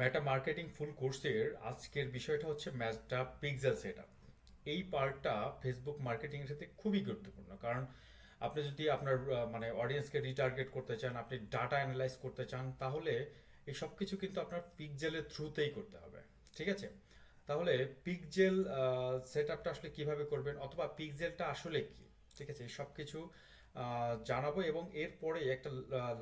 মেটা marketing ফুল কোর্সের আজকের বিষয়টা হচ্ছে মেটা পিক্সেল সেটআপ। এই পার্টটা ফেসবুক মার্কেটিং এর সাথে খুবই গুরুত্বপূর্ণ, কারণ আপনি যদি আপনার মানে অডিয়েন্সকে রিটার্গেট করতে চান, আপনি ডাটা অ্যানালাইজ করতে চান, তাহলে এই সব কিছু কিন্তু আপনার পিক্সেলের থ্রুতেই করতে হবে। ঠিক আছে? তাহলে পিক্সেল সেটআপটা আসলে কিভাবে করবেন, অথবা পিক্সেলটা আসলে কি, ঠিক আছে, এই সব কিছু জানাবো। এবং এরপরে একটা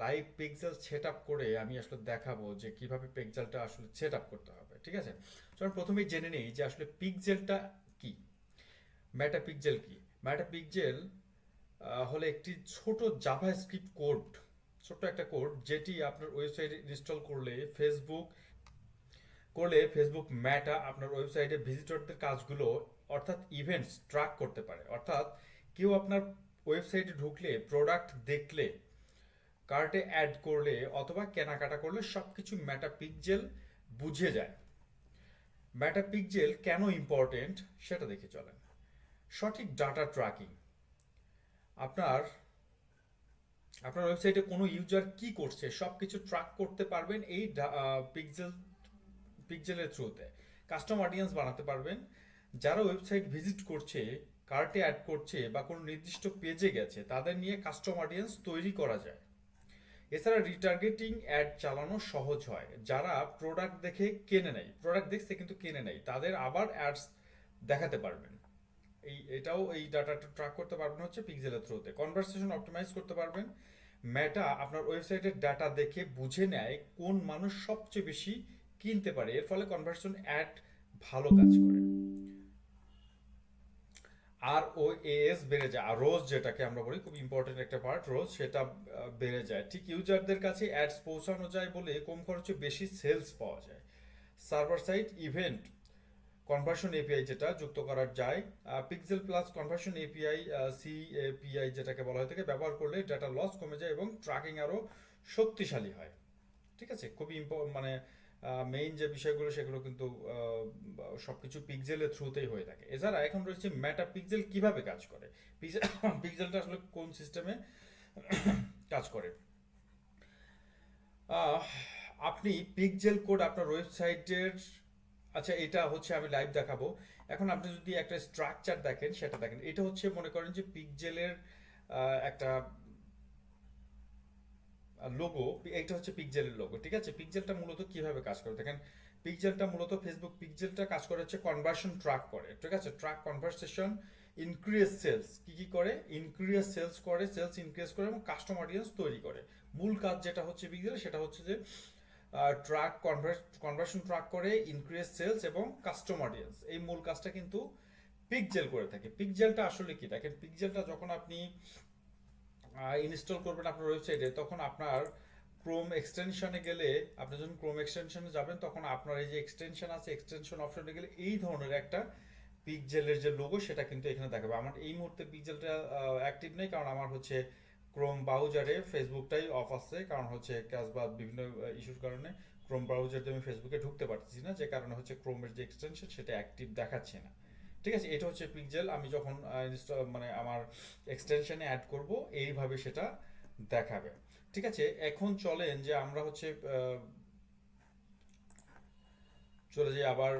লাইভ পিক্সেল সেট আপ করে আমি আসলে দেখাবো যে কিভাবে পিক্সেলটা আসলে সেট আপ করতে হবে। ঠিক আছে? চলুন প্রথমেই জেনে নেই যে আসলে পিক্সেলটা কি, মেটা পিক্সেল কি। মেটা পিক্সেল হলো একটি ছোট জাভাস্ক্রিপ্ট কোড, ছোট্ট একটা কোড যেটি আপনার ওয়েবসাইটে ইনস্টল করলে ফেসবুক মেটা আপনার ওয়েবসাইটে ভিজিটরদের কাজগুলো, অর্থাৎ ইভেন্টস ট্র্যাক করতে পারে। অর্থাৎ কেউ আপনার ওয়েবসাইটে ঢুকলে, প্রোডাক্ট দেখলে, কার্টে অ্যাড করলে অথবা কেনাকাটা করলে সবকিছু মেটা পিক্সেল বুঝে যায়। মেটা পিক্সেল কেন ইম্পর্টেন্ট সেটা দেখে চলেন। সঠিক ডাটা ট্র্যাকিং, আপনার আপনার ওয়েবসাইটে কোনো ইউজার কি করছে সবকিছু ট্র্যাক করতে পারবেন এই পিক্সেল পিক্সেলের থ্রুতে। কাস্টম অডিয়েন্স বানাতে পারবেন, যারা ওয়েবসাইট ভিজিট করছে, কার্টে অ্যাড করছে বা কোনো নির্দিষ্ট পেজে গেছে, তাদের নিয়ে কাস্টম অডিয়েন্স তৈরি করা যায়। এছাড়া রিটার্গেটিং অ্যাড চালানো সহজ হয়। যারা প্রোডাক্ট দেখে কেনে নেয়, প্রোডাক্ট দেখছে কিন্তু কেনে নেয়, তাদের আবার অ্যাডস দেখাতে পারবেন। এই ডাটাটা ট্র্যাক করতে পারবেন হচ্ছে পিক্সেলের থ্রুতে। কনভারসেশন অপটিমাইজ করতে পারবেন। মেটা আপনার ওয়েবসাইটের ডাটা দেখে বুঝে নেয় কোন মানুষ সবচেয়ে বেশি কিনতে পারে, এর ফলে কনভার্সন অ্যাড ভালো কাজ করে। আর ও এস বেড়ে যায়, আর রোজ যেটাকে আমরা বলি, খুব ইম্পর্টেন্ট একটা পার্ট, রোজ সেটা বেড়ে যায়। ঠিক ইউজারদের কাছে অ্যাডস পৌঁছানো যায় বলে কম খরচে বেশি সেলস পাওয়া যায়। Server side event conversion API যেটা যুক্ত করা যায়, পিক্সেল প্লাস কনভার্সন এপিআই, সিএপিআই যেটাকে বলা হয়ে থাকে, ব্যবহার করলে ডাটা লস কমে যায় এবং ট্র্যাকিং আরও শক্তিশালী হয়। ঠিক আছে? খুবই মানে মেইন যে বিষয়গুলো সেগুলো কিন্তু সবকিছু পিক্সেলের থ্রুতেই হয়ে থাকে। এছাড়া এখন রয়েছে মেটা পিক্সেল কিভাবে কাজ করে। পিক্সেলটা আসলে কোন সিস্টেমে কাজ করে। আহ, আপনি পিক্সেল কোড আপনার ওয়েবসাইটের, আচ্ছা এটা হচ্ছে আমি লাইভ দেখাবো। এখন আপনি যদি একটা স্ট্রাকচার দেখেন, সেটা দেখেন, এটা হচ্ছে মনে করেন যে পিক্সেলের একটা লোগো, এইটা হচ্ছে পিক্সেলের লোগো। ঠিক আছে? পিক্সেলটা মূলত কিভাবে কাজ করে দেখেন। পিক্সেলটা মূলত ফেসবুক পিক্সেলটা কাজ করে হচ্ছে কনভার্সন ট্র্যাক করে। ঠিক আছে? ট্র্যাক কনভারসেশন, ইনক্রিজ সেলস, কি কি করে, ইনক্রিজ সেলস করে, সেলস ইনক্রিজ করে এবং কাস্টম অডিয়েন্স তৈরি করে। মূল কাজ যেটা হচ্ছে পিক্সেল, সেটা হচ্ছে যে ট্র্যাক কনভার্সন ট্র্যাক করে, ইনক্রিজ সেলস এবং কাস্টম অডিয়েন্স, এই মূল কাজটা কিন্তু পিক্সেল করে থাকে। পিক্সেলটা আসলে কি দেখেন, পিক্সেলটা যখন আপনি ইনস্টল করবেন আপনার ওয়েবসাইটে, তখন আপনার ক্রোম এক্সটেনশনে গেলে, আপনি যখন ক্রোম এক্সটেনশনে যাবেন, তখন আপনার এই যে এক্সটেনশন আছে, এক্সটেনশন অপশনে গেলে এই ধরনের একটা পিক্সেলের যে লোগো সেটা কিন্তু এখানে দেখাবে। আমার এই মুহূর্তে পিক্সেলটা অ্যাক্টিভ নেই, কারণ আমার হচ্ছে ক্রোম ব্রাউজারে ফেসবুকটাই অফ আছে, কারণ হচ্ছে কাজ বা বিভিন্ন ইস্যুর কারণে ক্রোম ব্রাউজারে আমি ফেসবুকে ঢুকতে পারতেছি না, যে কারণে হচ্ছে ক্রোমের যে এক্সটেনশন সেটা অ্যাক্টিভ দেখাচ্ছে না। ঠিক আছে? এটা হচ্ছে পিক্সেল। আমি যখন মানে আমার এক্সটেনশনে অ্যাড করব, এইভাবে সেটা দেখাবে। ঠিক আছে? এখন চলেন যে আমরা হচ্ছে চলে যাই আবার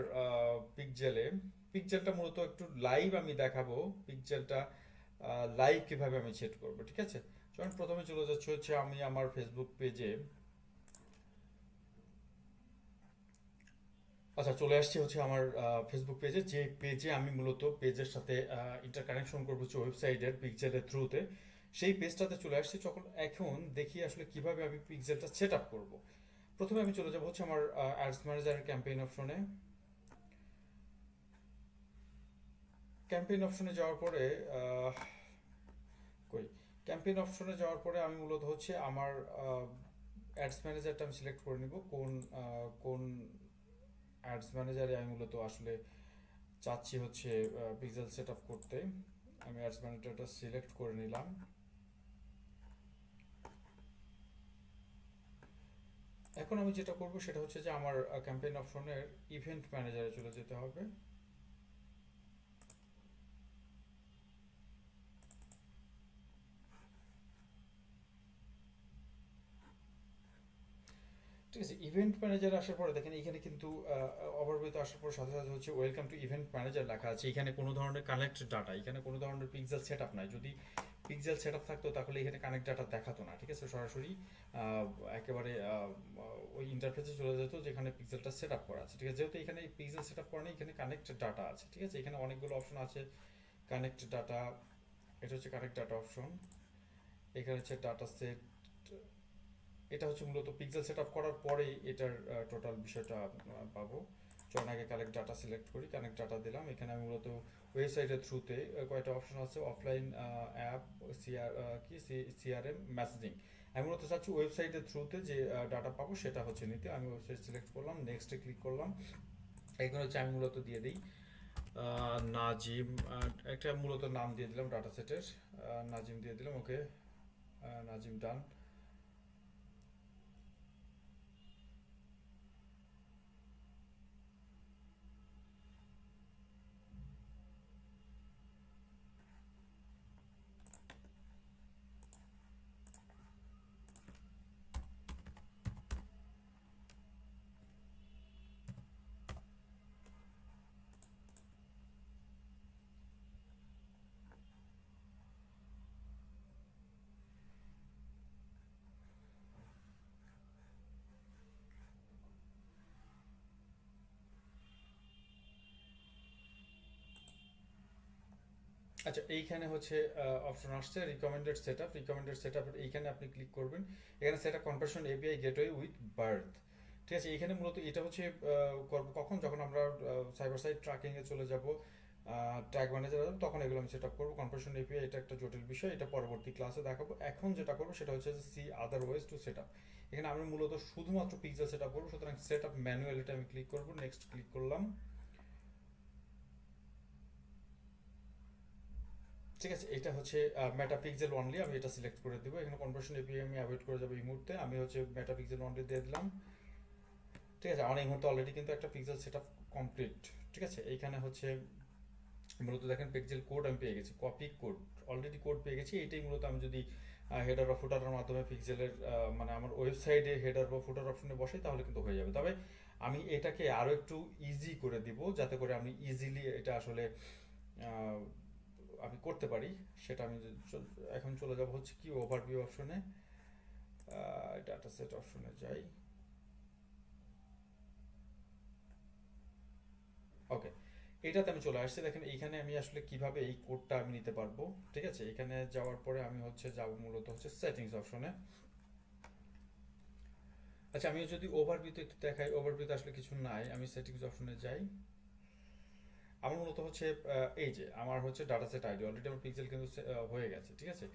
পিক্সেলে। পিক্সেলটা মূলত একটু লাইভ আমি দেখাবো। পিক্সেলটা লাইভ কিভাবে আমি সেট করব। ঠিক আছে? চলুন প্রথমে চলে যাচ্ছে হচ্ছে আমি আমার ফেসবুক পেজে। আচ্ছা, চলে আসছি হচ্ছে আমার ফেসবুক পেজে, যে পেজে আমি মূলত পেজের সাথে ইন্টার কানেকশন করবো হচ্ছে ওয়েবসাইটের পিক্সেলের থ্রুতে। সেই পেজটাতে চলে আসছি। এখন দেখি আসলে কিভাবে আমি পিক্সেলটা সেট আপ করবো। প্রথমে আমি চলে যাবো হচ্ছে আমার অ্যাডস ম্যানেজারের ক্যাম্পেইন অপশনে। ক্যাম্পেইন অপশনে যাওয়ার পরে আহ, কই ক্যাম্পেইন অপশনে যাওয়ার পরে আমি মূলত হচ্ছে আমার অ্যাডস ম্যানেজারটা আমি সিলেক্ট করে নিব, কোন অ্যাডস ম্যানেজারে আমি মূলত আসলে চাচ্ছি হচ্ছে পিক্সেল সেট আপ করতে। আমি অ্যাডস ম্যানেজারটা সিলেক্ট করে নিলাম। এখন আমি যেটা করব সেটা হচ্ছে যে আমার ক্যাম্পেইন অপশনের ইভেন্ট ম্যানেজারে চলে যেতে হবে। ঠিক আছে, ইভেন্ট ম্যানেজার আসার পরে দেখেন এখানে কিন্তু ওভারভিউতে আসার পর সাথে সাথে হচ্ছে ওয়েলকাম টু ইভেন্ট ম্যানেজার লেখা আছে। এখানে কোনো ধরনের কানেক্ট ডাটা, এখানে কোনো ধরনের পিক্সেল সেট আপ নাই। যদি পিক্সেল সেট আপ থাকতো তাহলে এখানে কানেক্ট ডাটা দেখাতো না। ঠিক আছে, সরাসরি একেবারে ওই ইন্টারফেসে চলে যেত যেখানে পিক্সেলটা সেট আপ করা আছে। ঠিক আছে, যেহেতু এখানে পিক্সেল সেট আপ করা নেই, এখানে কানেক্ট ডাটা আছে। ঠিক আছে, এখানে অনেকগুলো অপশন আছে। কানেক্ট ডাটা, এটা হচ্ছে কানেক্ট ডাটা অপশন। এখানে হচ্ছে ডাটা সেট, এটা হচ্ছে মূলত পিক্সেল সেট আপ করার পরেই এটার টোটাল বিষয়টা পাবো। চলুন আগে কালেক্ট ডাটা সিলেক্ট করি, কানেক্ট ডাটা দিলাম। এখানে আমি মূলত ওয়েবসাইটের থ্রুতে কয়টা অপশন আছে, অফলাইন অ্যাপ, সিআরএম, মেসেজিং। আমি মূলত চাচ্ছি ওয়েবসাইটের থ্রুতে যে ডাটা পাবো সেটা হচ্ছে নিতে। আমি ওয়েবসাইট সিলেক্ট করলাম, নেক্সটে ক্লিক করলাম। এখানে হচ্ছে আমি মূলত দিয়ে দিই নাজিম, একটা মূলত নাম দিয়ে দিলাম ডাটা সেটের, নাজিম দিয়ে দিলাম। ওকে, নাজিম ডান। আচ্ছা, এইখানে হচ্ছে অপশন আসছে রিকমেন্ডেড সেটআপ। রিকমেন্ডেড সেটআপ এইখানে আপনি ক্লিক করবেন। এখানে setup conversion API gateway with birth. ঠিক আছে, এখানে মূলত এটা হচ্ছে করব কখন, যখন আমরা সাইবার সাইট ট্র্যাকিং এ চলে যাব, ট্র্যাক ম্যানেজার যাব, তখন এগুলো আমি সেটআপ করব। কনভার্সন এপিআই এটা একটা জটিল বিষয়, এটা পরবর্তী ক্লাসে দেখাবো। এখন যেটা করব সেটা হচ্ছে যে C other ways to setup. এখানে আমি মূলত শুধুমাত্র পিক্সেল সেটআপ করব, সুতরাং সেটআপ ম্যানুয়াল এটা আমি ক্লিক করব, নেক্সট ক্লিক করলাম। ঠিক আছে, এটা হচ্ছে মেটা পিক্সেল অনলি, আমি এটা সিলেক্ট করে দিব। এখানে কনভার্সন এপিআই আমি অ্যাভয়েড করে যাবো এই মুহূর্তে। আমি হচ্ছে মেটা পিক্সেল অনলি দিয়ে দিলাম। ঠিক আছে, আমার এই মুহূর্তে অলরেডি কিন্তু একটা পিক্সেল সেটআপ কমপ্লিট। ঠিক আছে, এইখানে হচ্ছে মূলত দেখেন পিক্সেল কোড আমি পেয়ে গেছি, কপি কোড, অলরেডি কোড পেয়ে গেছি। এটাই মূলত আমি যদি হেডার বা ফুটারের মাধ্যমে পিক্সেলের মানে আমার ওয়েবসাইটে হেডার বা ফুটার অপশনে বসাই তাহলে কিন্তু হয়ে যাবে। তবে আমি এটাকে আরও একটু ইজি করে দিব যাতে করে আমি ইজিলি এটা আসলে আহ, আমি করতে পারি। সেটা আমি এখন চলে যাব হচ্ছে কি ওভারভিউ অপশনে, ডাটা সেট অপশনে যাই। ওকে, এটাতে আমি চলে আসছি। দেখেন এইখানে আমি আসলে কিভাবে এই কোডটা আমি নিতে পারবো। ঠিক আছে, এখানে যাওয়ার পরে আমি হচ্ছে যাব মূলত হচ্ছে সেটিংস অপশনে। আচ্ছা, আমি যদি ওভারভিউতে একটু দেখাই, ওভারভিউতে আসলে কিছু নাই, আমি সেটিংস অপশনে যাই। আমার মূলত হচ্ছে এই যে আমার হচ্ছে ডাটা সেট আইডি, অলরেডি আমার পিক্সেল কিন্তু হয়ে গেছে। ঠিক আছে,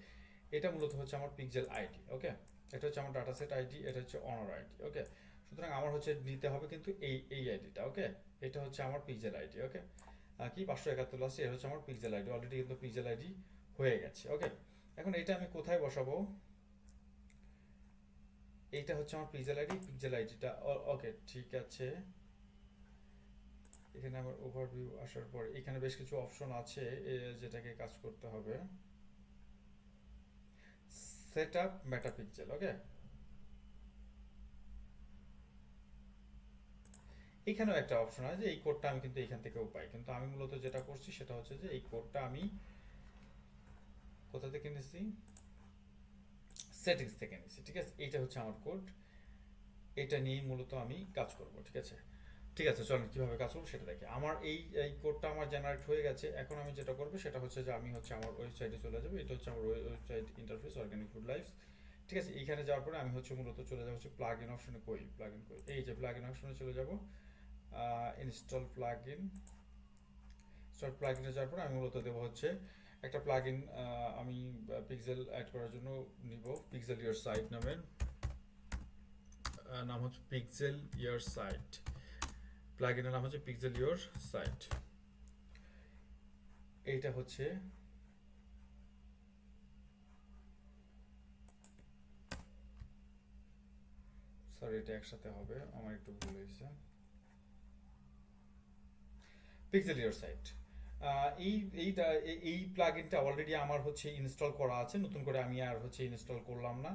এটা মূলত হচ্ছে আমার পিক্সেল আইডি। ওকে, এটা হচ্ছে আমার ডাটা সেট আইডি, এটা হচ্ছে অনার আইডি। ওকে, সুতরাং আমার হচ্ছে নিতে হবে কিন্তু এই এই আইডিটা। ওকে, এটা হচ্ছে আমার পিক্সেল আইডি। ওকে, কি 571 লাস্ট, এটা হচ্ছে আমার পিক্সেল আইডি, অলরেডি কিন্তু পিক্সেল আইডি হয়ে গেছে। ওকে, এখন এটা আমি কোথায় বসাবো? এইটা হচ্ছে আমার পিক্সেল আইডি, পিক্সেল আইডিটা। ওকে, ঠিক আছে। এখানে আমার ওভারভিউ আসার পর এখানে বেশ কিছু অপশন আছে যেটাকে কাজ করতে হবে। সেট আপ মেটা পিক্সেল। ওকে, এখানেও একটা অপশন আছে যে এই কোডটা আমি কিন্তু এখান থেকেও পাই, কিন্তু আমি মূলত যেটা করছি সেটা হচ্ছে যে এই কোডটা আমি কোথা থেকে নিছি, সেটিংস থেকে নিছি। ঠিক আছে, এইটা হচ্ছে আমার কোড, এটা নিয়েই মূলত আমি কাজ করব। ঠিক আছে, ঠিক আছে, চলেন কিভাবে কাজ করবো সেটা দেখি। আমার এই এই কোডটা আমার জেনারেট হয়ে গেছে। এখন আমি যেটা করবো সেটা হচ্ছে যে আমি হচ্ছে আমার ওয়েবসাইটে চলে যাবো। এটা হচ্ছে আমার website interface organic food life. ঠিক আছে, এইখানে যাওয়ার পরে আমি হচ্ছে মূলত চলে যাবো হচ্ছে প্লাগ ইন অপশনে। প্লাগ ইন কই, এই যে প্লাগ ইন অপশনে চলে যাব, install plug in. Install plug ইনে যাওয়ার পরে আমি মূলত দেবো হচ্ছে একটা প্লাগ ইন, আমি পিক্সেল অ্যাড করার জন্য নিব পিক্সেল ইয়ার সাইট নামের, নাম হচ্ছে পিক্সেল ইয়ার সাইট, প্লাগইনের নাম হচ্ছে পিক্সেল ইওর সাইট। এইটা হচ্ছে সরি, এটা একসাথে হবে, আমার একটু ভুল হয়েছে। পিক্সেল ইওর সাইট, এই এইটা এই প্লাগইনটা অলরেডি আমার হচ্ছে ইনস্টল করা আছে, নতুন করে আমি আর হচ্ছে ইনস্টল করলাম না।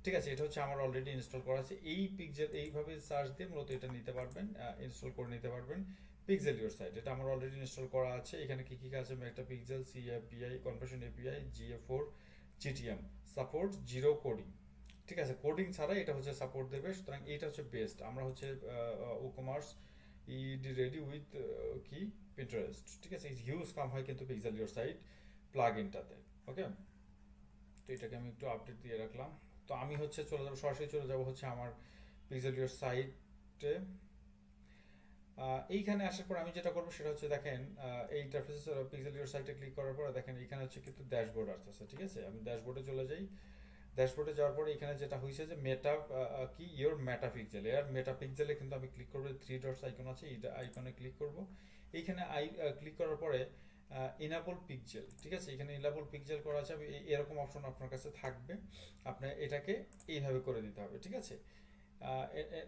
ঠিক আছে, এটা হচ্ছে আমার অলরেডি ইনস্টল করা আছে। এই পিক্সেল এইভাবে সার্চ দিয়ে মূলত এটা নিতে পারবেন, ইনস্টল করে নিতে পারবেন পিক্সেল ইওর সাইট। এটা আমার অলরেডি ইনস্টল করা আছে। এখানে কি কি আছে, একটা পিক্সেল, সিএপিআই, কনভার্সন এপিআই, জিএ4, জিটিএম, সাপোর্ট জিরো কোডিং। ঠিক আছে, কোডিং ছাড়া এটা হচ্ছে সাপোর্ট দেবে, সুতরাং এটা হচ্ছে বেস্ট। আমরা হচ্ছে কমার্স ইডি রেডি উইথ কি পিন্টারেস্ট। ঠিক আছে, হিউজ কাম হয় কিন্তু পিক্সেল ইওর সাইট প্লাগ ইনটাতে। ওকে, তো এটাকে আমি একটু আপডেট দিয়ে রাখলাম। তো আমি হচ্ছে চলে যাবো, সরাসরি চলে যাবো হচ্ছে আমার পিক্সেল ইওর সাইটে। এইখানে আসার পর আমি যেটা করবো সেটা হচ্ছে দেখেন, এই ইন্টারফেস পিক্সেল ইওর সাইটে ক্লিক করার পর দেখেন এখানে হচ্ছে কিন্তু ড্যাশবোর্ড আসতেছে। ঠিক আছে, আমি ড্যাশবোর্ডে চলে যাই। ড্যাশবোর্ডে যাওয়ার পরে এখানে যেটা হয়েছে যে মেটা কি ইওর মেটা পিক্সেল, এর মেটা পিক্সেলে কিন্তু আমি ক্লিক করবো, থ্রি ডটস আইকন আছে, এই আইকনে ক্লিক করব। এইখানে ক্লিক করার পরে ইনাবল পিক্সেল, ঠিক আছে, এখানে ইনাবল পিক্সেল করা আছে। এরকম অপশন আপনার কাছে থাকবে, আপনার এটাকে এইভাবে করে দিতে হবে। ঠিক আছে,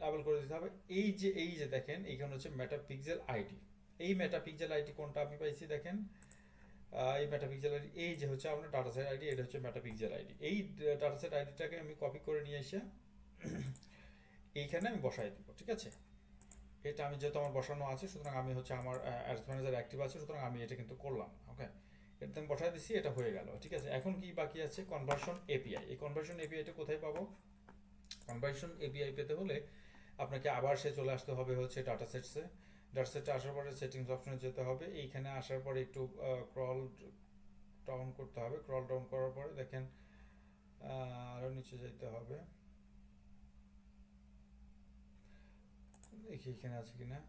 আবার করে দিতে হবে। এই যে দেখেন এইখানে হচ্ছে মেটা পিক্সেল আইডি। এই মেটা পিক্সেল আইডি কোনটা আমি পাইছি দেখেন, এই মেটা পিক্সেল আইডি, এই যে হচ্ছে আপনার ডাটা সেট আইডি, এটা হচ্ছে মেটা পিক্সেল আইডি। এই ডাটা সেট আইডিটাকে আমি কপি করে নিয়ে এসে এইখানে আমি বসাই দিব। ঠিক আছে, এটা আমি যেহেতু আমার বসানো আছে, সুতরাং আমি হচ্ছে আমার অ্যাডস ম্যানেজার অ্যাক্টিভ আছে, সুতরাং আমি এটা কিন্তু করলাম। ওকে, এটা আমি বসাই দিচ্ছি, এটা হয়ে গেল। ঠিক আছে, এখন কি বাকি আছে, কনভার্সন এপিআই। এই কনভার্সন এপিআইটা কোথায় পাবো? কনভার্সন এপিআই পেতে হলে আপনাকে আবার সে চলে আসতে হবে হচ্ছে ডাটা সেটসে। ডাটা সেটে আসার পরে সেটিংস অপশনে যেতে হবে। এইখানে আসার পরে একটু ক্রল ডাউন করতে হবে। ক্রল ডাউন করার পরে দেখেন আরও নিচে যেতে হবে, দেখি এখানে আছে কিনা।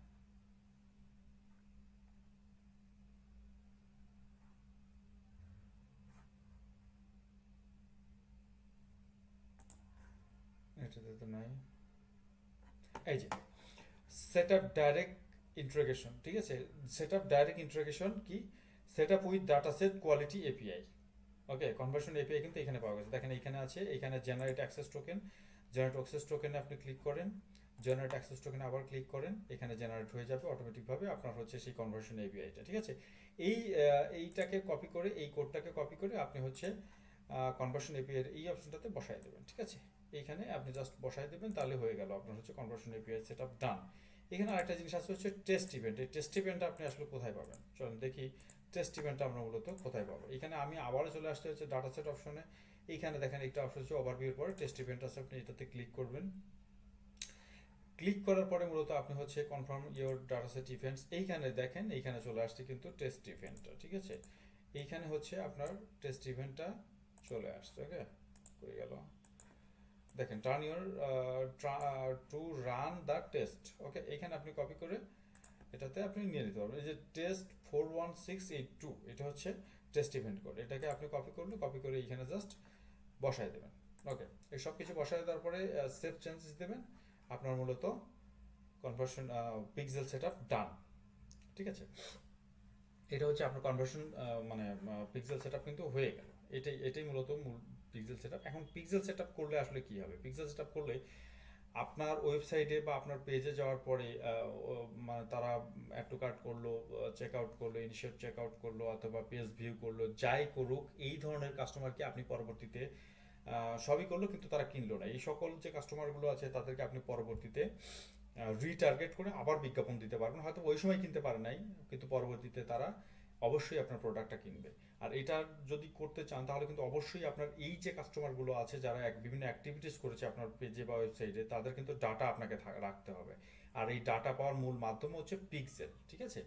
এটাতে তো নাই। এই যে সেট আপ ডাইরেক্ট ইন্ট্রোগেশন। ঠিক আছে, সেট আপ ডাইরেক্ট ইন্ট্রোগেশন কি, set up with data set quality API. Okay, conversion API কিন্তু এখানে পাওয়া গেছে। দেখেন এখানে আছে, এখানে generate access token. Generate access টোকেনে আপনি ক্লিক করেন, জেনারেট অ্যাক্সেস টোকেনে আবার ক্লিক করেন, এখানে জেনারেট হয়ে যাবে অটোমেটিকভাবে আপনার হচ্ছে সেই কনভার্সন এপিআইটা। ঠিক আছে, এই এইটাকে কপি করে, এই কোডটাকে কপি করে আপনি হচ্ছে কনভার্সন এপিআই এই অপশনটাতে বসাই দেবেন। ঠিক আছে, এইখানে আপনি জাস্ট বসাই দেবেন, তাহলে হয়ে গেল আপনার হচ্ছে কনভার্সন এপিআই সেট আপ ডান। এখানে আরেকটা জিনিস আছে হচ্ছে টেস্ট ইভেন্ট। এই টেস্ট ইভেন্টটা আপনি আসলে কোথায় পাবেন, চলুন দেখি টেস্ট ইভেন্টটা আমরা মূলত কোথায় পাবো। এখানে আমি আবারও চলে আসতে হচ্ছে ডাটা সেট অপশনে। এইখানে দেখেন একটা অপশন হচ্ছে ওভারভিউর পরে টেস্ট ইভেন্ট আছে, আপনি এটাতে ক্লিক করবেন। ক্লিক করার পরে মূলত আপনি হচ্ছে confirm your data set events, এইখানে দেখেন এইখানে চলে আসছে কিন্তু টেস্ট ইভেন্টটা। ঠিক আছে, এইখানে হচ্ছে আপনার টেস্ট ইভেন্টটা চলে আসছে। ওকে, হয়ে গেল। দেখেন turn your to run the test. Okay, এইখানে আপনি কপি করে এটাতে আপনি নিয়ে নিতে পারবেন। এই যে টেস্ট 41682, এটা হচ্ছে টেস্ট ইভেন্ট কোড। এটাকে আপনি কপি করলে কপি করে এইখানে জাস্ট বসায় দেবেন। ওকে, এই সব কিছু বসায় দেওয়ার পরে সেভ চেঞ্জেস দেবেন, আপনার মূলত কনভার্সন পিক্সেল সেট আপ ডান। ঠিক আছে, এটা হচ্ছে আপনার কনভার্সন মানে পিক্সেল সেট আপ কিন্তু হয়ে গেল। এটাই মূলত মূল পিক্সেল সেট আপ। এখন পিক্সেল সেট আপ করলে আসলে কি হবে, পিক্সেল সেট আপ করলে আপনার ওয়েবসাইটে বা আপনার পেজে যাওয়ার পরে মানে তারা অ্যাড টু কার্ট করলো, চেক আউট করলো, ইনিশিয়েট চেক আউট করলো, অথবা পেজ ভিউ করলো, যাই করুক, এই ধরনের কাস্টমারকে আপনি পরবর্তীতে সবই করলো কিন্তু তারা কিনলো না, এই সকল যে কাস্টমারগুলো আছে তাদেরকে আপনি পরবর্তীতে রিটার্গেট করে আবার বিজ্ঞাপন দিতে পারবেন। হয়তো ওই সময় কিনতে পারে নাই, কিন্তু পরবর্তীতে তারা অবশ্যই আপনার প্রোডাক্টটা কিনবে। আর এটা যদি করতে চান তাহলে কিন্তু অবশ্যই আপনার এই যে কাস্টমারগুলো আছে যারা বিভিন্ন অ্যাক্টিভিটিস করেছে আপনার পেজে বা ওয়েবসাইটে, তাদের কিন্তু ডাটা আপনাকে রাখতে হবে। আর এই ডাটা পাওয়ার মূল মাধ্যম হচ্ছে পিক্সেল। ঠিক আছে,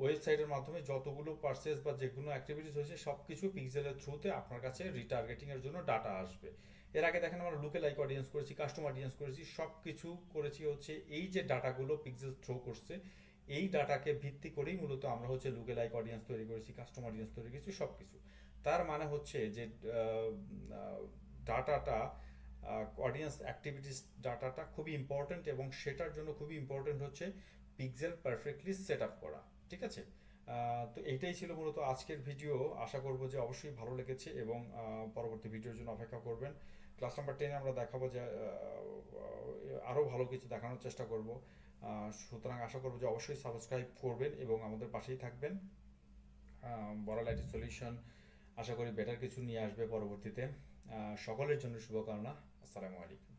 ওয়েবসাইটের মাধ্যমে যতগুলো পারচেস বা যেগুলো অ্যাক্টিভিটিস হয়েছে সব কিছু পিক্সেলের থ্রুতে আপনার কাছে রিটার্গেটিং এর জন্য ডাটা আসবে। এর আগে দেখেন আমরা লুকে লাইক অডিয়েন্স করেছি, কাস্টমার অডিয়েন্স করেছি, সব কিছু করেছি হচ্ছে এই যে ডাটাগুলো পিক্সেল থ্রো করছে, এই ডাটাকে ভিত্তি করেই মূলত আমরা হচ্ছে লুকে লাইক অডিয়েন্স তৈরি করেছি, কাস্টমার অডিয়েন্স তৈরি করেছি, সব কিছু। তার মানে হচ্ছে যে ডাটাটা, অডিয়েন্স অ্যাক্টিভিটিস ডাটাটা খুবই ইম্পর্টেন্ট, এবং সেটার জন্য খুবই ইম্পর্টেন্ট হচ্ছে পিক্সেল পারফেক্টলি সেট আপ করা। ঠিক আছে, তো এইটাই ছিল মূলত আজকের ভিডিও। আশা করব যে অবশ্যই ভালো লেগেছে, এবং পরবর্তী ভিডিওর জন্য অপেক্ষা করবেন। ক্লাস নাম্বার 10 আমরা দেখাবো যে আরও ভালো কিছু দেখানোর চেষ্টা করব। সুতরাং আশা করবো যে অবশ্যই সাবস্ক্রাইব করবেন এবং আমাদের পাশেই থাকবেন। বড়াল আইটি সলিউশন আশা করি বেটার কিছু নিয়ে আসবে পরবর্তীতে। সকলের জন্য শুভকামনা। আসসালামু আলাইকুম।